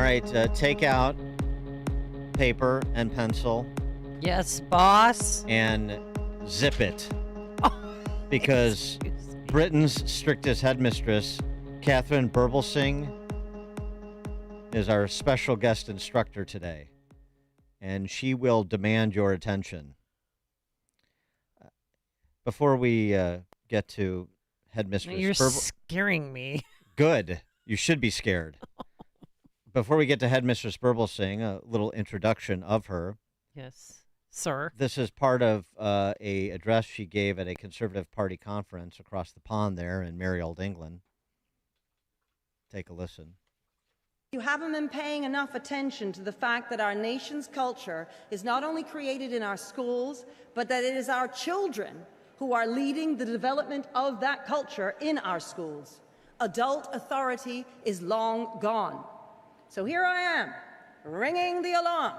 right, take out paper and pencil Yes, boss. and zip it Oh, because excuse me. Britain's strictest headmistress, Katharine Birbalsingh, is our special guest instructor today, and she will demand your attention. Before we get to headmistress You're scaring me. good, you should be scared. Before we get to headmistress Birbalsingh, a little introduction of her. Yes, sir. This is part of a address she gave at a Conservative Party conference across the pond there in merry old England. Take a listen. You haven't been paying enough attention to the fact that our nation's culture is not only created in our schools, but that it is our children who are leading the development of that culture in our schools. Adult authority is long gone. So here I am, ringing the alarm.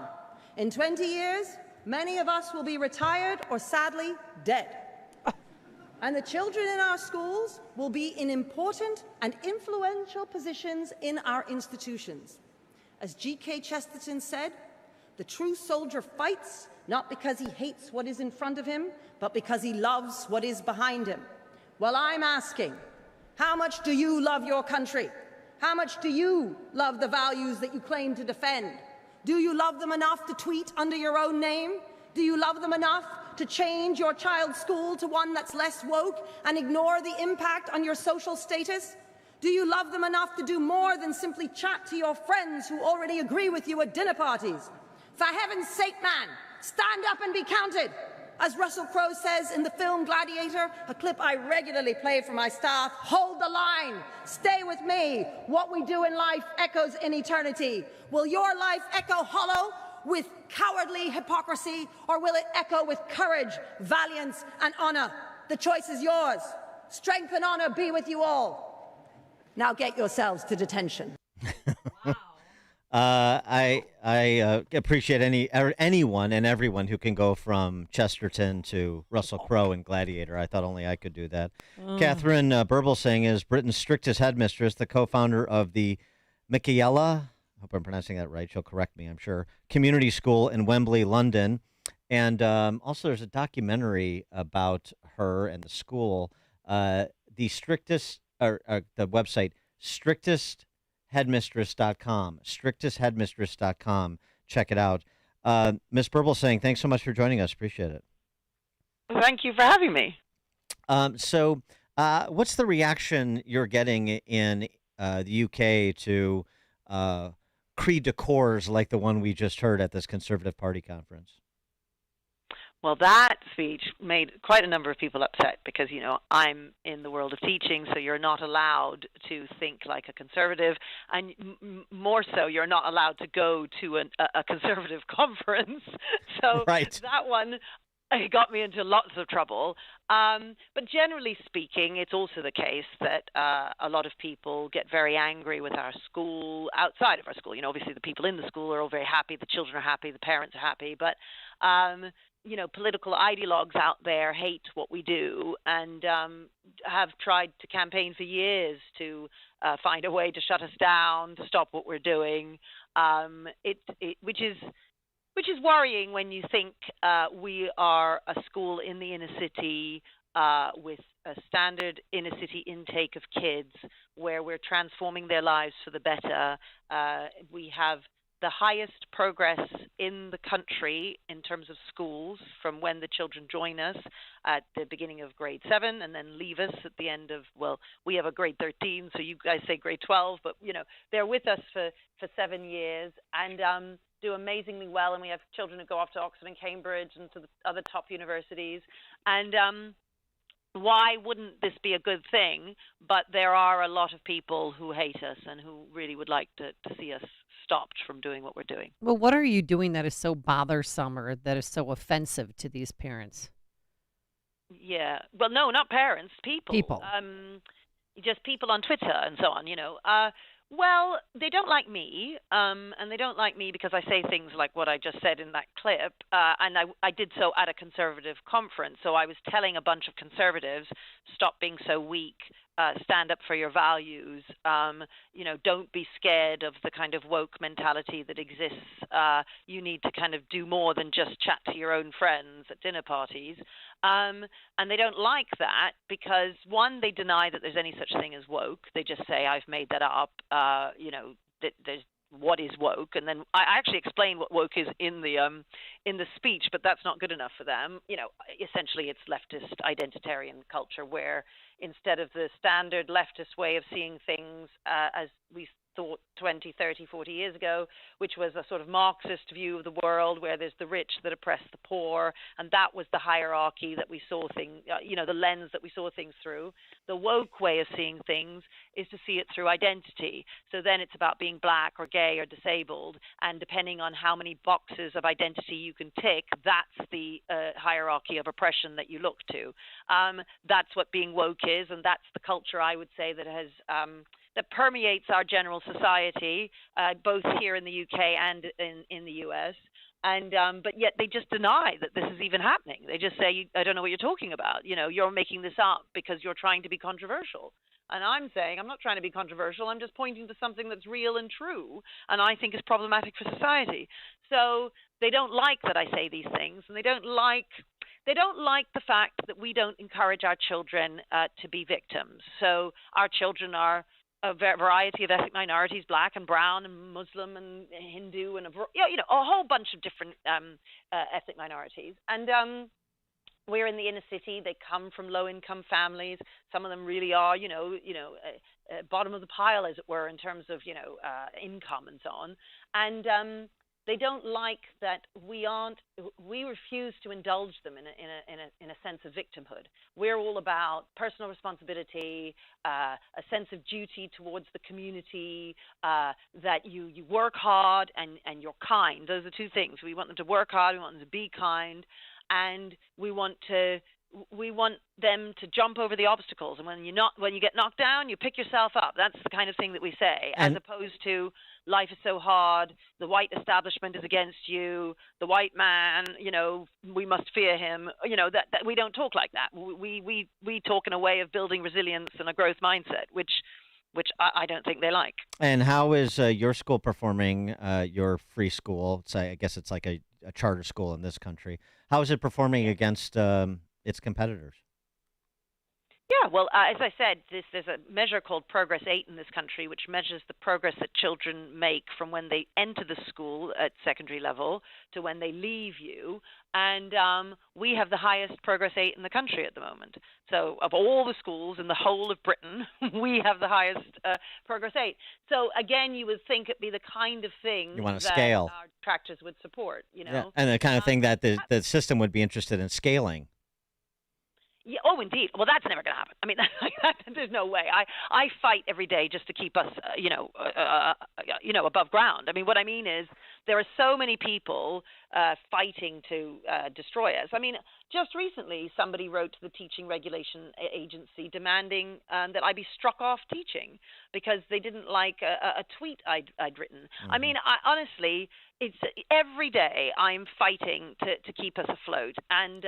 In 20 years, many of us will be retired or sadly dead. And the children in our schools will be in important and influential positions in our institutions. As G.K. Chesterton said, the true soldier fights not because he hates what is in front of him, but because he loves what is behind him. Well, I'm asking, how much do you love your country? How much do you love the values that you claim to defend? Do you love them enough to tweet under your own name? Do you love them enough to change your child's school to one that's less woke and ignore the impact on your social status? Do you love them enough to do more than simply chat to your friends who already agree with you at dinner parties? For heaven's sake, man, stand up and be counted. As Russell Crowe says in the film Gladiator, a clip I regularly play for my staff, hold the line, stay with me. What we do in life echoes in eternity. Will your life echo hollow with cowardly hypocrisy, or will it echo with courage, valiance, and honor? The choice is yours. Strength and honor be with you all. Now get yourselves to detention. I appreciate anyone and everyone who can go from Chesterton to Russell Crowe in Gladiator. I thought only I could do that. Katharine Birbalsingh is Britain's strictest headmistress, the co-founder of the Michaela, I hope I'm pronouncing that right, she'll correct me, I'm sure, community school in Wembley, London. And also there's a documentary about her and the school, the website, strictestheadmistress.com, strictestheadmistress.com. Check it out. Ms. Birbalsingh, thanks so much for joining us. Appreciate it. Thank you for having me. So what's the reaction you're getting in the UK to cri de coeurs like the one we just heard at this Conservative Party conference? Well, that speech made quite a number of people upset because, you know, I'm in the world of teaching, so you're not allowed to think like a conservative, and more so, you're not allowed to go to a conservative conference. So right. That one got me into lots of trouble. But generally speaking, it's also the case that a lot of people get very angry with our school, outside of our school. You know, obviously the people in the school are all very happy, the children are happy, the parents are happy, but you know, political ideologues out there hate what we do and have tried to campaign for years to find a way to shut us down, to stop what we're doing, which is worrying when you think we are a school in the inner city with a standard inner city intake of kids where we're transforming their lives for the better. We have the highest progress in the country in terms of schools from when the children join us at the beginning of grade 7 and then leave us at the end of, well, we have a grade 13, so you guys say grade 12, but, you know, they're with us for 7 years and do amazingly well, and we have children who go off to Oxford and Cambridge and to the other top universities. And why wouldn't this be a good thing? But there are a lot of people who hate us and who really would like to see us stopped from doing what we're doing. Well, what are you doing that is so bothersome or that is so offensive to these parents? Yeah. Well, no, not parents, people. Just people on Twitter and so on, you know. Well, they don't like me, and they don't like me because I say things like what I just said in that clip, and I did so at a conservative conference. So I was telling a bunch of conservatives, stop being so weak, stand up for your values. Don't be scared of the kind of woke mentality that exists. You need to kind of do more than just chat to your own friends at dinner parties. And they don't like that because, one, they deny that there's any such thing as woke. They just say, I've made that up. There's what is woke, and then I actually explain what woke is in the speech, but that's not good enough for them. Essentially it's leftist identitarian culture, where instead of the standard leftist way of seeing things as we thought 20, 30, 40 years ago, which was a sort of Marxist view of the world where there's the rich that oppress the poor, and that was the hierarchy that we saw things, the lens that we saw things through. The woke way of seeing things is to see it through identity. So then it's about being black or gay or disabled, and depending on how many boxes of identity you can tick, that's the hierarchy of oppression that you look to. That's what being woke is, and that's the culture, I would say, that has that permeates our general society, both here in the UK and in the US. And but yet they just deny that this is even happening. They just say, I don't know what you're talking about. You're making this up because you're trying to be controversial. And I'm saying, I'm not trying to be controversial. I'm just pointing to something that's real and true, and I think is problematic for society. So they don't like that I say these things, and they don't like the fact that we don't encourage our children to be victims. So our children are a variety of ethnic minorities, black and brown and Muslim and Hindu and a whole bunch of different ethnic minorities. And we're in the inner city. They come from low-income families. Some of them really are, bottom of the pile, as it were, in terms of, income and so on. And they don't like that we refuse to indulge them in a sense of victimhood. We're all about personal responsibility, a sense of duty towards the community, that you work hard and you're kind. Those are two things. We want them to work hard, we want them to be kind, and we want them to jump over the obstacles. And when you get knocked down, you pick yourself up. That's the kind of thing that we say, as opposed to life is so hard, the white establishment is against you, the white man, we must fear him. That we don't talk like that. We talk in a way of building resilience and a growth mindset, which I don't think they like. And how is your school performing, your free school? I guess it's like a charter school in this country. How is it performing against its competitors? Yeah, well, as I said, there's a measure called Progress 8 in this country, which measures the progress that children make from when they enter the school at secondary level to when they leave you. And we have the highest Progress 8 in the country at the moment. So of all the schools in the whole of Britain, we have the highest Progress 8. So again, you would think it'd be the kind of thing You want to that scale. our detractors would support, Yeah, and the kind of thing that the system would be interested in scaling. Yeah, oh, indeed. Well, that's never going to happen. I mean, there's no way. I fight every day just to keep us, above ground. I mean, what I mean is there are so many people fighting to destroy us. I mean, just recently, somebody wrote to the Teaching Regulation Agency demanding that I be struck off teaching because they didn't like a tweet I'd written. Mm-hmm. I mean, honestly, it's every day I'm fighting to keep us afloat and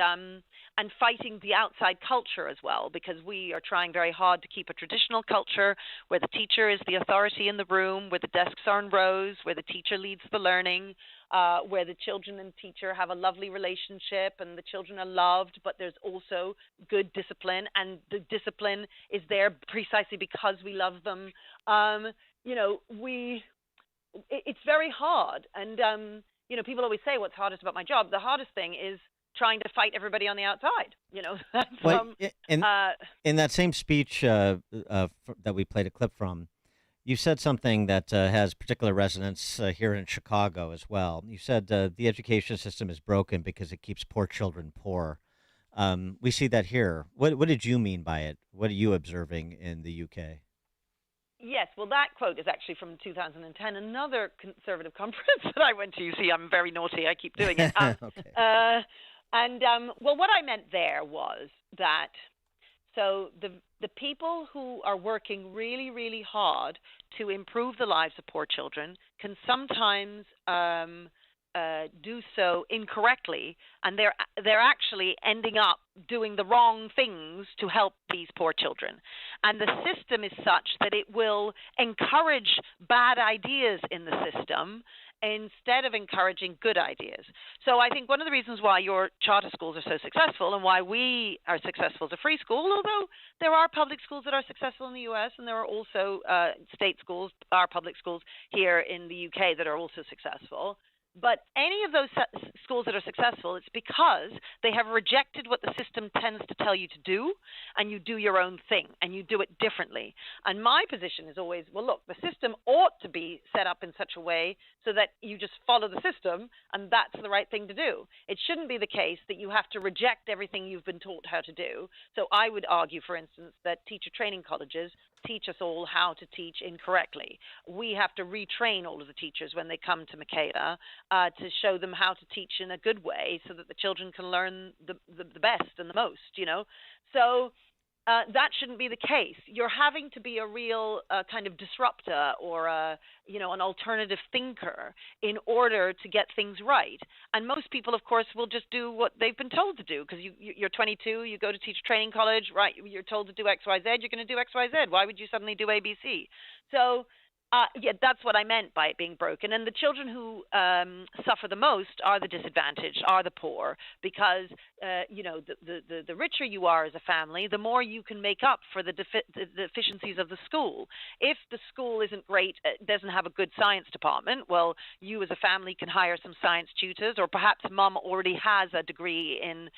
fighting the outside culture as well, because we are trying very hard to keep a traditional culture where the teacher is the authority in the room, where the desks are in rows, where the teacher leads the learning, where the children and teacher have a lovely relationship and the children are loved, but there's also good discipline, and the discipline is there precisely because we love them. It's very hard. And, people always say, what's hardest about my job? The hardest thing is trying to fight everybody on the outside. In that same speech that we played a clip from, you said something that has particular resonance here in Chicago as well. You said the education system is broken because it keeps poor children poor. We see that here. What did you mean by it? What are you observing in the UK? Yes, well, that quote is actually from 2010, another conservative conference that I went to. You see, I'm very naughty. I keep doing it. Okay. What I meant there was that the people who are working really, really hard to improve the lives of poor children can sometimes do so incorrectly, and they're actually ending up doing the wrong things to help these poor children. And the system is such that it will encourage bad ideas in the system instead of encouraging good ideas. So I think one of the reasons why your charter schools are so successful and why we are successful as a free school, although there are public schools that are successful in the U.S. and there are also state schools, our public schools here in the U.K. that are also successful. But any of those schools that are successful, it's because they have rejected what the system tends to tell you to do, and you do your own thing, and you do it differently. And my position is always, well, look, the system ought to be set up in such a way so that you just follow the system, and that's the right thing to do. It shouldn't be the case that you have to reject everything you've been taught how to do. So I would argue, for instance, that teacher training colleges teach us all how to teach incorrectly. We have to retrain all of the teachers when they come to Makeda to show them how to teach in a good way so that the children can learn the best and the most, So that shouldn't be the case. You're having to be a real kind of disruptor or an alternative thinker in order to get things right. And most people, of course, will just do what they've been told to do because you're 22, you go to teacher training college, right? You're told to do X, Y, Z. You're going to do X, Y, Z. Why would you suddenly do A, B, C? So that's what I meant by it being broken. And the children who suffer the most are the disadvantaged, are the poor, because the richer you are as a family, the more you can make up for the deficiencies of the school. If the school isn't great, doesn't have a good science department, well, you as a family can hire some science tutors, or perhaps mom already has a degree in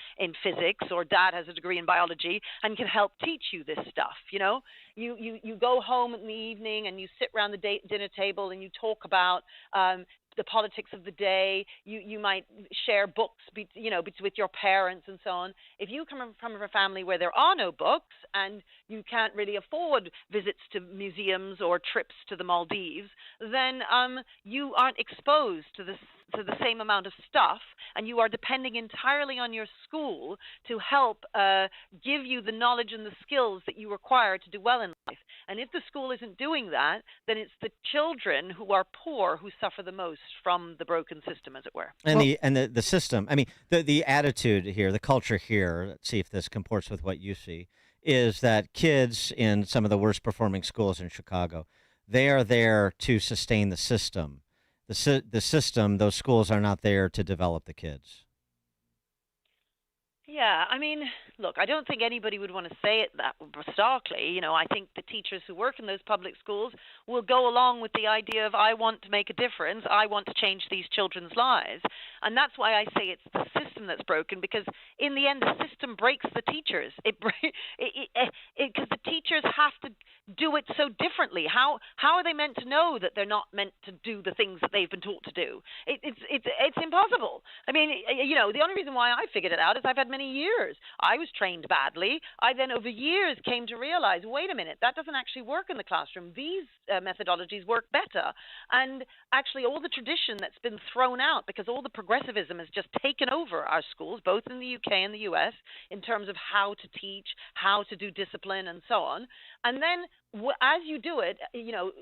physics, or dad has a degree in biology and can help teach you this stuff. You go home in the evening and you sit around the dinner table and you talk about the politics of the day. You might share books, with your parents and so on. If you come from a family where there are no books and you can't really afford visits to museums or trips to the Maldives, then you aren't exposed to the same amount of stuff, and you are depending entirely on your school to help give you the knowledge and the skills that you require to do well in life. And if the school isn't doing that, then it's the children who are poor who suffer the most from the broken system, as it were. And the system, I mean, the attitude here, the culture here, let's see if this comports with what you see, is that kids in some of the worst performing schools in Chicago, they are there to sustain the system. The system, those schools are not there to develop the kids. Yeah, I mean, look, I don't think anybody would want to say it that starkly. I think the teachers who work in those public schools will go along with the idea of, I want to make a difference, I want to change these children's lives. And that's why I say it's the system that's broken, because in the end, the system breaks the teachers. Because the teachers have to do it so differently. How are they meant to know that they're not meant to do the things that they've been taught to do? It's impossible. I mean, the only reason why I figured it out is I've had many years. I was trained badly. I then over years came to realize, wait a minute, that doesn't actually work in the classroom. These methodologies work better. And actually all the tradition that's been thrown out because all the progressivism has just taken over our schools, both in the UK and the US, in terms of how to teach, how to do discipline and so on. And then as you do it,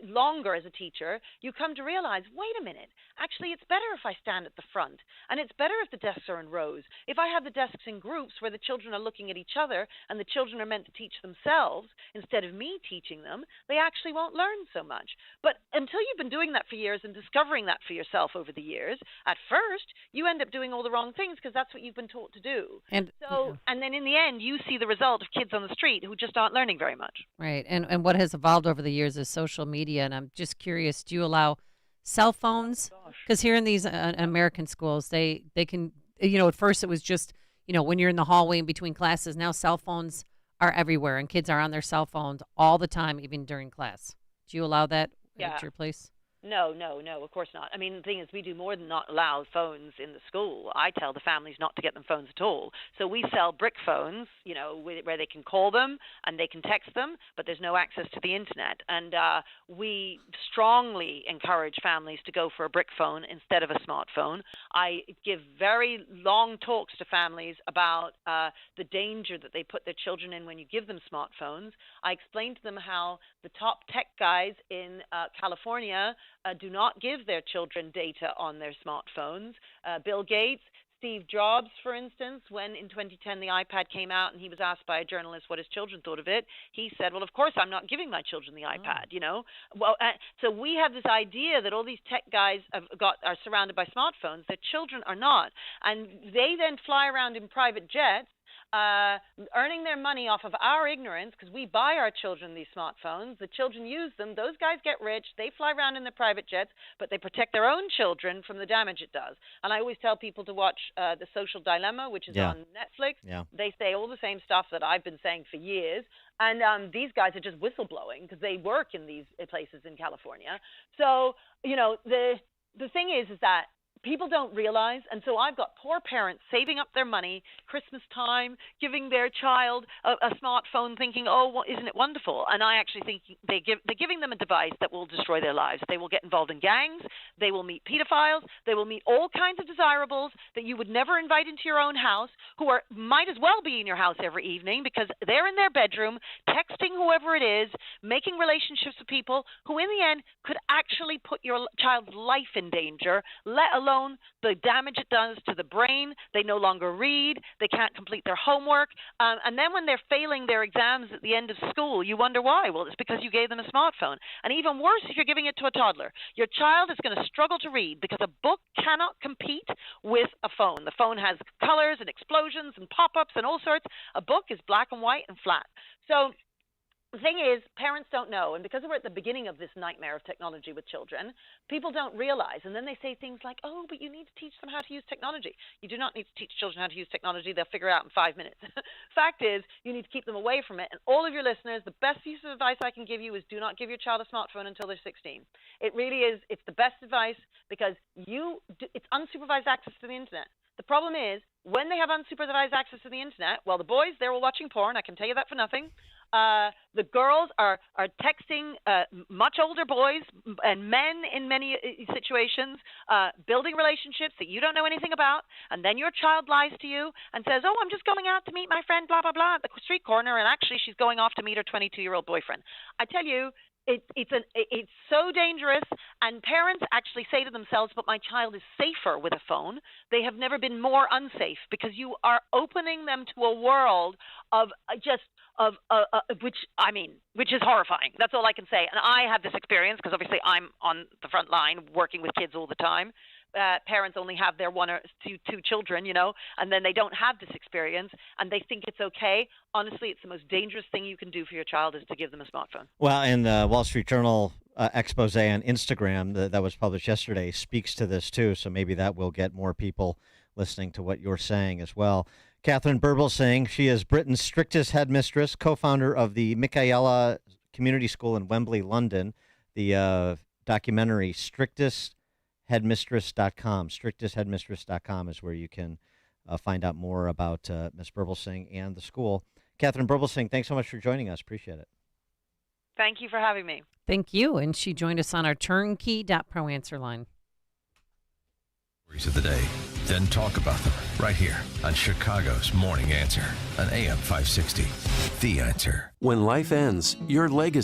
longer as a teacher, you come to realize, wait a minute, actually it's better if I stand at the front, and it's better if the desks are in rows. If I have the desks in groups where the children are looking at each other and the children are meant to teach themselves instead of me teaching them, they actually won't learn so much. But until you've been doing that for years and discovering that for yourself over the years, at first you end up doing all the wrong things because that's what you've been taught to do. And then in the end, you see the result of kids on the street who just aren't learning very much. Right. And what has evolved over the years is social media. And I'm just curious, do you allow cell phones? Because here in these American schools, they can, at first it was just, when you're in the hallway in between classes, now cell phones are everywhere and kids are on their cell phones all the time, even during class. Do you allow that at your place? No, of course not. I mean, the thing is, we do more than not allow phones in the school. I tell the families not to get them phones at all. So we sell brick phones, where they can call them and they can text them, but there's no access to the internet. And we strongly encourage families to go for a brick phone instead of a smartphone. I give very long talks to families about the danger that they put their children in when you give them smartphones. I explain to them how the top tech guys in California do not give their children data on their smartphones. Bill Gates, Steve Jobs, for instance, when in 2010 the iPad came out and he was asked by a journalist what his children thought of it, he said, well, of course I'm not giving my children the iPad, you know. Well, so we have this idea that all these tech guys are surrounded by smartphones. Their children are not. And they then fly around in private jets, earning their money off of our ignorance because we buy our children these smartphones. The children use them. Those guys get rich. They fly around in their private jets, but they protect their own children from the damage it does. And I always tell people to watch The Social Dilemma, which is on Netflix. Yeah. They say all the same stuff that I've been saying for years. And these guys are just whistleblowing because they work in these places in California. So, you know, the thing is that people don't realize, and so I've got poor parents saving up their money, Christmas time, giving their child a smartphone, thinking, oh, well, isn't it wonderful? And I actually think they're giving them a device that will destroy their lives. They will get involved in gangs. They will meet pedophiles. They will meet all kinds of desirables that you would never invite into your own house, who might as well be in your house every evening because they're in their bedroom, texting whoever it is, making relationships with people who in the end could actually put your child's life in danger, let alone the damage it does to the brain. They no longer read. They can't complete their homework. And then when they're failing their exams at the end of school, you wonder why. Well, it's because you gave them a smartphone. And even worse, if you're giving it to a toddler, your child is going to struggle to read because a book cannot compete with a phone. The phone has colors and explosions and pop-ups and all sorts. A book is black and white and flat. So the thing is, parents don't know, and because we're at the beginning of this nightmare of technology with children, people don't realize, and then they say things like, oh, but you need to teach them how to use technology. You do not need to teach children how to use technology. They'll figure it out in 5 minutes. Fact is, you need to keep them away from it, and all of your listeners, the best piece of advice I can give you is do not give your child a smartphone until they're 16. It really is. It's the best advice because it's unsupervised access to the internet. The problem is, when they have unsupervised access to the internet, well, the boys, they're all watching porn. I can tell you that for nothing. The girls are texting much older boys and men in many situations, building relationships that you don't know anything about, and then your child lies to you and says, oh, I'm just going out to meet my friend, blah, blah, blah, at the street corner, and actually she's going off to meet her 22-year-old boyfriend. I tell you, it's so dangerous, and parents actually say to themselves, but my child is safer with a phone. They have never been more unsafe because you are opening them to a world of which is horrifying. That's all I can say. And I have this experience because obviously I'm on the front line working with kids all the time. Parents only have their one or two children, you know, and then they don't have this experience and they think it's okay. Honestly, it's the most dangerous thing you can do for your child is to give them a smartphone. Well, and the Wall Street Journal expose on Instagram that was published yesterday speaks to this too, so maybe that will get more people listening to what you're saying as well. Katharine Birbalsingh, she is Britain's strictest headmistress, co-founder of the Michaela Community School in Wembley, London. The documentary strictestheadmistress.com. Strictestheadmistress.com is where you can find out more about Ms. Birbalsingh and the school. Katharine Birbalsingh, thanks so much for joining us. Appreciate it. Thank you for having me. Thank you. And she joined us on our turnkey.pro answer line. Stories of the day, then talk about them right here on Chicago's Morning Answer on AM 560. The Answer. When life ends, your legacy